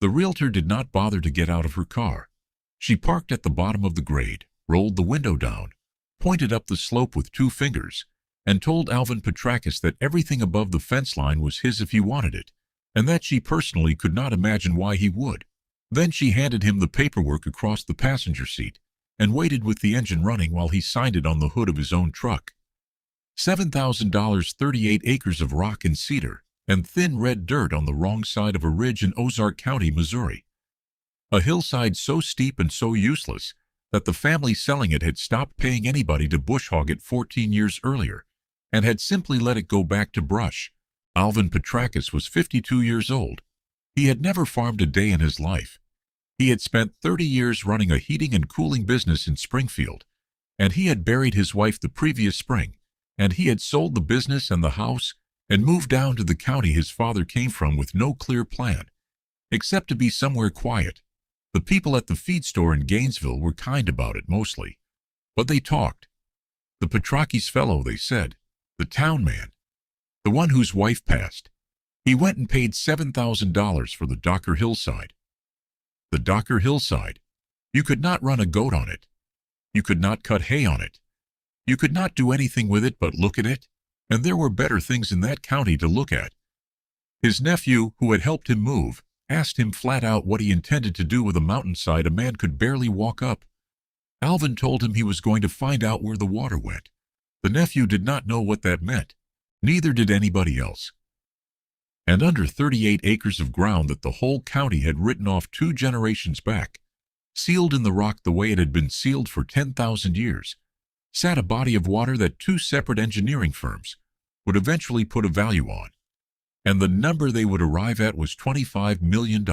The realtor did not bother to get out of her car. She parked at the bottom of the grade, rolled the window down, pointed up the slope with 2 fingers, and told Alvin Petrakis that everything above the fence line was his if he wanted it, and that she personally could not imagine why he would. Then she handed him the paperwork across the passenger seat and waited with the engine running while he signed it on the hood of his own truck. $7,000, 38 acres of rock and cedar, and thin red dirt on the wrong side of a ridge in Ozark County, Missouri. A hillside so steep and so useless that the family selling it had stopped paying anybody to bush hog it 14 years earlier and had simply let it go back to brush. Alvin Petrakis was 52 years old. He had never farmed a day in his life. He had spent 30 years running a heating and cooling business in Springfield, and he had buried his wife the previous spring, and he had sold the business and the house and moved down to the county his father came from with no clear plan, except to be somewhere quiet. The people at the feed store in Gainesville were kind about it mostly, but they talked. The Petrakis fellow, they said, the town man, the one whose wife passed. He went and paid $7,000 for the Docker Hillside. The Docker Hillside. You could not run a goat on it. You could not cut hay on it. You could not do anything with it but look at it, and there were better things in that county to look at. His nephew, who had helped him move, asked him flat out what he intended to do with a mountainside a man could barely walk up. Alvin told him he was going to find out where the water went. The nephew did not know what that meant. Neither did anybody else. And under 38 acres of ground that the whole county had written off 2 generations back, sealed in the rock the way it had been sealed for 10,000 years, sat a body of water that 2 separate engineering firms would eventually put a value on, and the number they would arrive at was $25 million.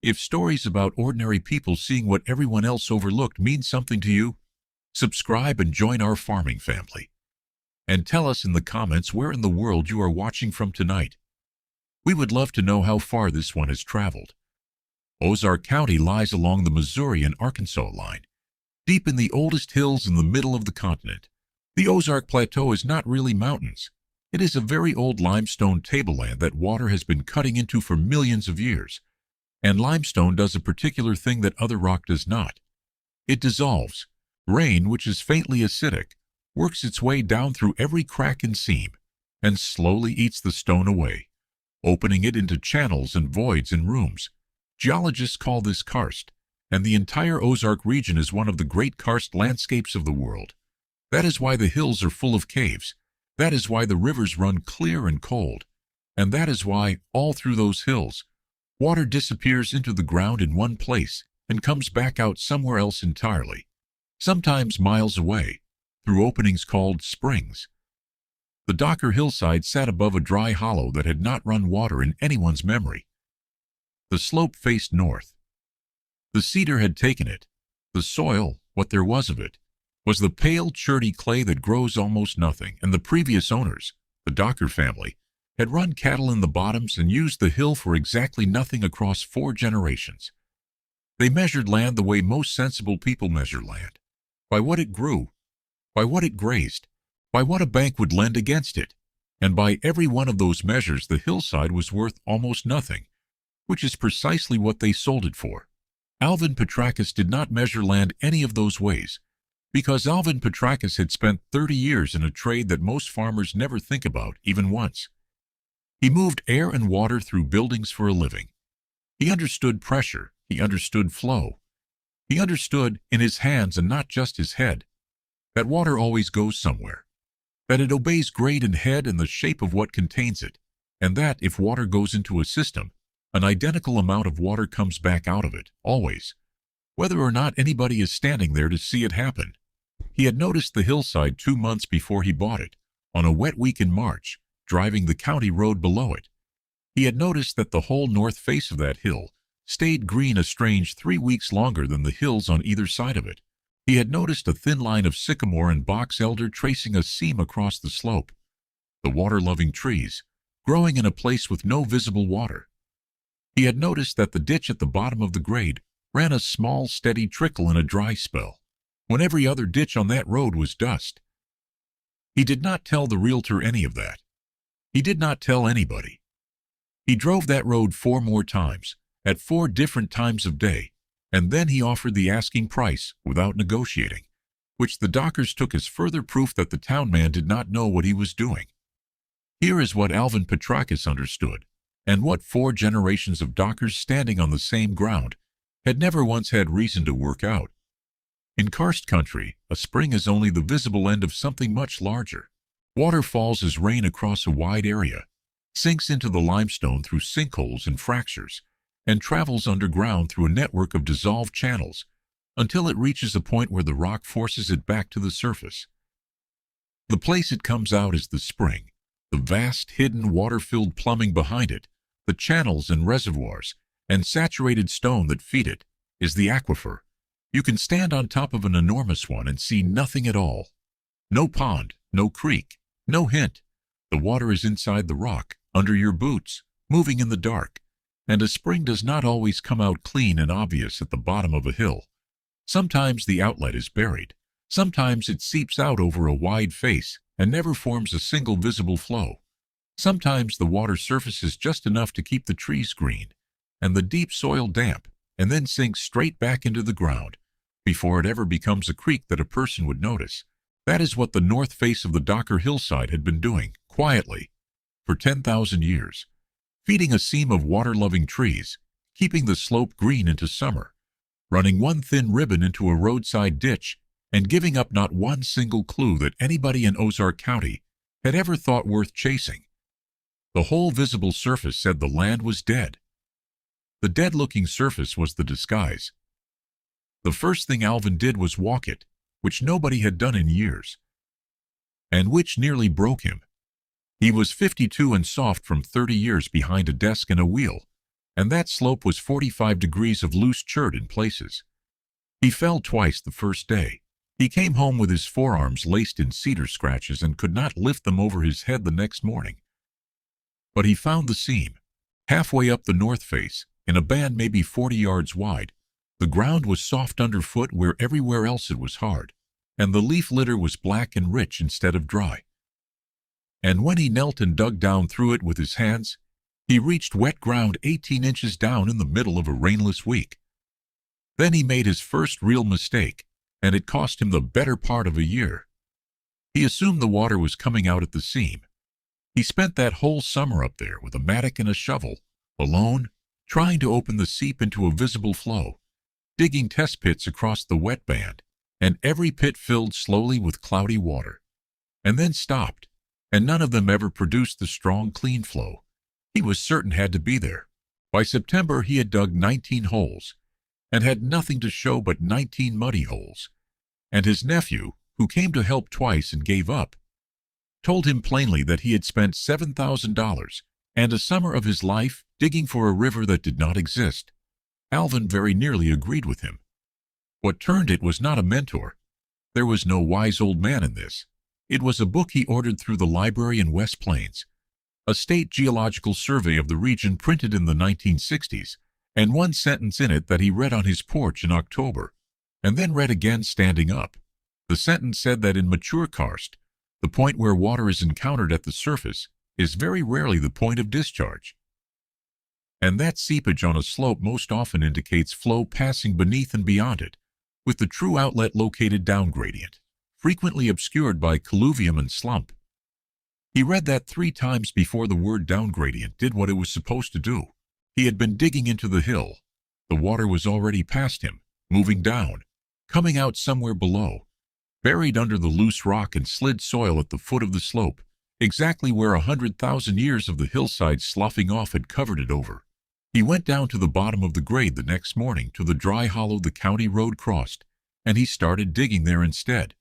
If stories about ordinary people seeing what everyone else overlooked mean something to you, subscribe and join our farming family. And tell us in the comments where in the world you are watching from tonight. We would love to know how far this one has traveled. Ozark County lies along the Missouri and Arkansas line, deep in the oldest hills in the middle of the continent. The Ozark Plateau is not really mountains. It is a very old limestone tableland that water has been cutting into for millions of years. And limestone does a particular thing that other rock does not. It dissolves. Rain, which is faintly acidic, works its way down through every crack and seam, and slowly eats the stone away, opening it into channels and voids and rooms. Geologists call this karst, and the entire Ozark region is one of the great karst landscapes of the world. That is why the hills are full of caves. That is why the rivers run clear and cold. And that is why, all through those hills, water disappears into the ground in one place and comes back out somewhere else entirely, sometimes miles away, through openings called springs. The Docker Hillside sat above a dry hollow that had not run water in anyone's memory. The slope faced north. The cedar had taken it. The soil, what there was of it, was the pale, cherty clay that grows almost nothing, and the previous owners, the Docker family, had run cattle in the bottoms and used the hill for exactly nothing across 4 generations. They measured land the way most sensible people measure land, by what it grew, by what it grazed, by what a bank would lend against it, and by every one of those measures the hillside was worth almost nothing, which is precisely what they sold it for. Alvin Petrakis did not measure land any of those ways, because Alvin Petrakis had spent 30 years in a trade that most farmers never think about even once. He moved air and water through buildings for a living. He understood pressure. He understood flow. He understood, in his hands and not just his head, that water always goes somewhere, that it obeys grade and head and the shape of what contains it, and that if water goes into a system, an identical amount of water comes back out of it, always, whether or not anybody is standing there to see it happen. He had noticed the hillside 2 months before he bought it, on a wet week in March, driving the county road below it. He had noticed that the whole north face of that hill stayed green a strange 3 weeks longer than the hills on either side of it. He had noticed a thin line of sycamore and box elder tracing a seam across the slope, the water-loving trees, growing in a place with no visible water. He had noticed that the ditch at the bottom of the grade ran a small, steady trickle in a dry spell, when every other ditch on that road was dust. He did not tell the realtor any of that. He did not tell anybody. He drove that road 4 more times, at 4 different times of day, and then he offered the asking price without negotiating, which the dockers took as further proof that the town man did not know what he was doing. Here is what Alvin Petrakis understood, and what 4 generations of dockers standing on the same ground had never once had reason to work out. In karst country, a spring is only the visible end of something much larger. Water falls as rain across a wide area, sinks into the limestone through sinkholes and fractures, and travels underground through a network of dissolved channels until it reaches a point where the rock forces it back to the surface. The place it comes out is the spring, the vast, hidden, water-filled plumbing behind it, the channels and reservoirs, and saturated stone that feed it, is the aquifer. You can stand on top of an enormous one and see nothing at all. No pond, no creek, no hint. The water is inside the rock, under your boots, moving in the dark, and a spring does not always come out clean and obvious at the bottom of a hill. Sometimes the outlet is buried. Sometimes it seeps out over a wide face and never forms a single visible flow. Sometimes the water surfaces just enough to keep the trees green and the deep soil damp, and then sinks straight back into the ground before it ever becomes a creek that a person would notice. That is what the north face of the Docker hillside had been doing, quietly, for 10,000 years, feeding a seam of water-loving trees, keeping the slope green into summer, running one thin ribbon into a roadside ditch, and giving up not one single clue that anybody in Ozark County had ever thought worth chasing. The whole visible surface said the land was dead. The dead-looking surface was the disguise. The first thing Alvin did was walk it, which nobody had done in years, and which nearly broke him. He was 52 and soft from 30 years behind a desk and a wheel, and that slope was 45 degrees of loose chert in places. He fell twice the first day. He came home with his forearms laced in cedar scratches and could not lift them over his head the next morning. But he found the seam, halfway up the north face, in a band maybe 40 yards wide. The ground was soft underfoot where everywhere else it was hard, and the leaf litter was black and rich instead of dry. And when he knelt and dug down through it with his hands, he reached wet ground 18 inches down in the middle of a rainless week. Then he made his first real mistake, and it cost him the better part of a year. He assumed the water was coming out at the seam. He spent that whole summer up there with a mattock and a shovel, alone, trying to open the seep into a visible flow, digging test pits across the wet band, and every pit filled slowly with cloudy water, and then stopped, and none of them ever produced the strong, clean flow he was certain had to be there. By September he had dug 19 holes, and had nothing to show but 19 muddy holes, and his nephew, who came to help twice and gave up, told him plainly that he had spent $7,000 and a summer of his life digging for a river that did not exist. Alvin very nearly agreed with him. What turned it was not a mentor. There was no wise old man in this. It was a book he ordered through the library in West Plains, a state geological survey of the region printed in the 1960s, and one sentence in it that he read on his porch in October, and then read again standing up. The sentence said that in mature karst, the point where water is encountered at the surface is very rarely the point of discharge, and that seepage on a slope most often indicates flow passing beneath and beyond it, with the true outlet located down gradient, frequently obscured by colluvium and slump. He read that 3 times before the word down gradient did what it was supposed to do. He had been digging into the hill. The water was already past him, moving down, coming out somewhere below, buried under the loose rock and slid soil at the foot of the slope, exactly where 100,000 years of the hillside sloughing off had covered it over. He went down to the bottom of the grade the next morning to the dry hollow the county road crossed, and he started digging there instead.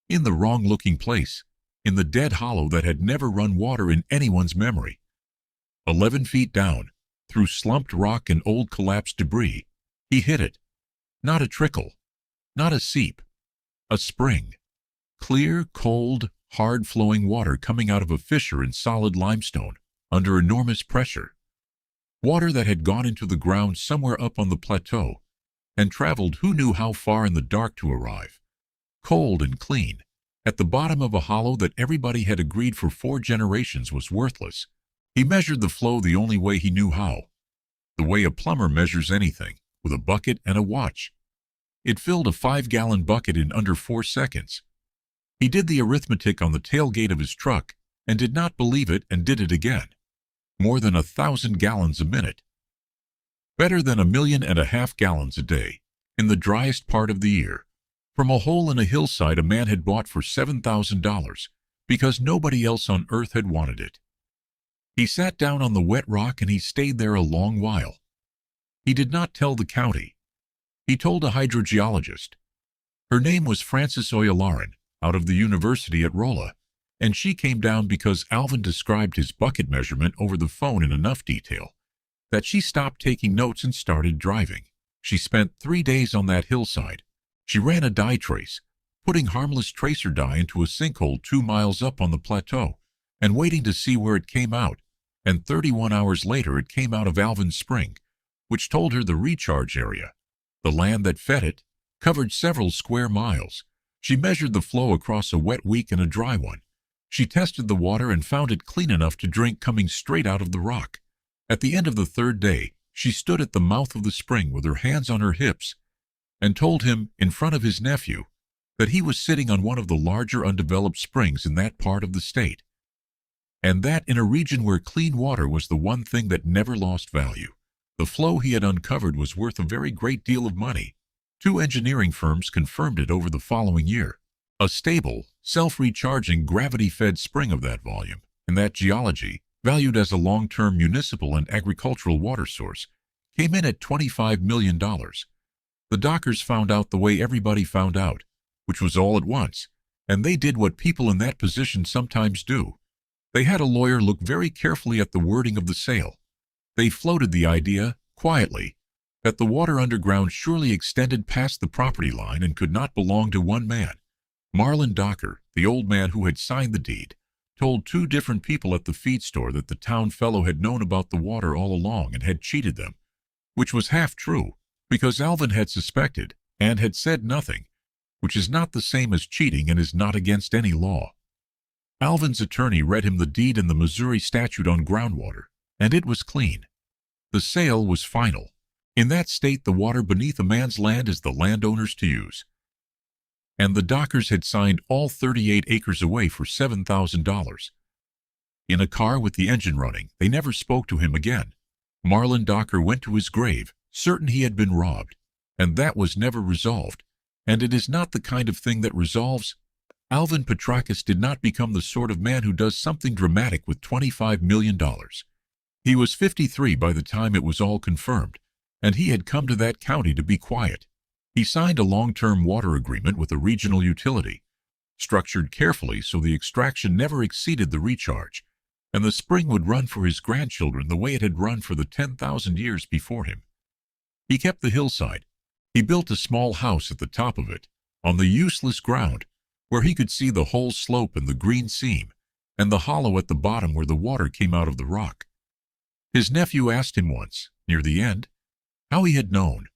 In the wrong-looking place, in the dead hollow that had never run water in anyone's memory. 11 feet down, through slumped rock and old collapsed debris, he hit it. Not a trickle, not a seep, a spring. Clear, cold, hard-flowing water coming out of a fissure in solid limestone, under enormous pressure. Water that had gone into the ground somewhere up on the plateau, and traveled who knew how far in the dark to arrive. Cold and clean, at the bottom of a hollow that everybody had agreed for 4 generations was worthless. He measured the flow the only way he knew how. the way a plumber measures anything, with a bucket and a watch. It filled a 5-gallon bucket in under 4 seconds. He did the arithmetic on the tailgate of his truck and did not believe it and did it again. More than 1,000 gallons a minute. Better than 1.5 million gallons a day, in the driest part of the year, from a hole in a hillside a man had bought for $7,000 because nobody else on earth had wanted it. He sat down on the wet rock and he stayed there a long while. He did not tell the county. He told a hydrogeologist. Her name was Frances Oyalaran, out of the university at Rolla, and she came down because Alvin described his bucket measurement over the phone in enough detail that she stopped taking notes and started driving. She spent 3 days on that hillside. She ran a dye trace, putting harmless tracer dye into a sinkhole 2 miles up on the plateau, and waiting to see where it came out, and 31 hours later it came out of Alvin's spring, which told her the recharge area, the land that fed it, covered several square miles. She measured the flow across a wet week and a dry one. She tested the water and found it clean enough to drink coming straight out of the rock. At the end of the 3rd day, she stood at the mouth of the spring with her hands on her hips and told him, in front of his nephew, that he was sitting on one of the larger undeveloped springs in that part of the state, and that in a region where clean water was the one thing that never lost value. The flow he had uncovered was worth a very great deal of money. 2 engineering firms confirmed it over the following year. A stable, self-recharging, gravity-fed spring of that volume, and that geology, valued as a long-term municipal and agricultural water source, came in at $25 million. The Dockers found out the way everybody found out, which was all at once, and they did what people in that position sometimes do. They had a lawyer look very carefully at the wording of the sale. They floated the idea, quietly, that the water underground surely extended past the property line and could not belong to one man. Marlin Docker, the old man who had signed the deed, told 2 different people at the feed store that the town fellow had known about the water all along and had cheated them, which was half true, because Alvin had suspected and had said nothing, which is not the same as cheating and is not against any law. Alvin's attorney read him the deed and the Missouri statute on groundwater, and it was clean. The sale was final. In that state, the water beneath a man's land is the landowner's to use. And the Dockers had signed all 38 acres away for $7,000. In a car with the engine running, they never spoke to him again. Marlin Docker went to his grave, certain he had been robbed, and that was never resolved, and it is not the kind of thing that resolves. Alvin Petrakis did not become the sort of man who does something dramatic with $25 million. He was 53 by the time it was all confirmed, and he had come to that county to be quiet. He signed a long-term water agreement with a regional utility, structured carefully so the extraction never exceeded the recharge, and the spring would run for his grandchildren the way it had run for the 10,000 years before him. He kept the hillside. He built a small house at the top of it, on the useless ground, where he could see the whole slope and the green seam, and the hollow at the bottom where the water came out of the rock. His nephew asked him once, near the end, how he had known.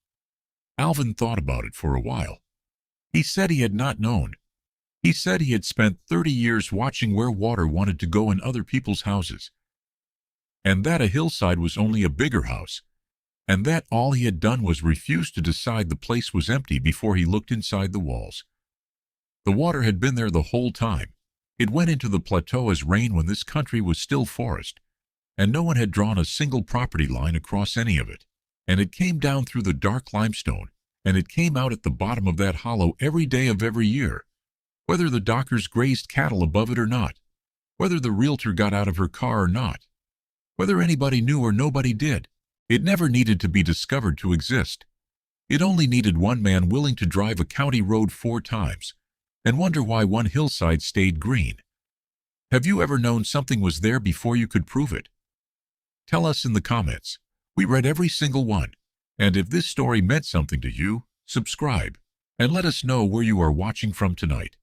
Alvin thought about it for a while. He said he had not known. He said he had spent 30 years watching where water wanted to go in other people's houses, and that a hillside was only a bigger house, and that all he had done was refuse to decide the place was empty before he looked inside the walls. The water had been there the whole time. It went into the plateau as rain when this country was still forest, and no one had drawn a single property line across any of it. And it came down through the dark limestone, and it came out at the bottom of that hollow every day of every year, whether the Dockers grazed cattle above it or not, whether the realtor got out of her car or not, whether anybody knew or nobody did. It never needed to be discovered to exist. It only needed one man willing to drive a county road 4 times and wonder why one hillside stayed green. Have you ever known something was there before you could prove it? Tell us in the comments. We read every single one. And if this story meant something to you, subscribe and let us know where you are watching from tonight.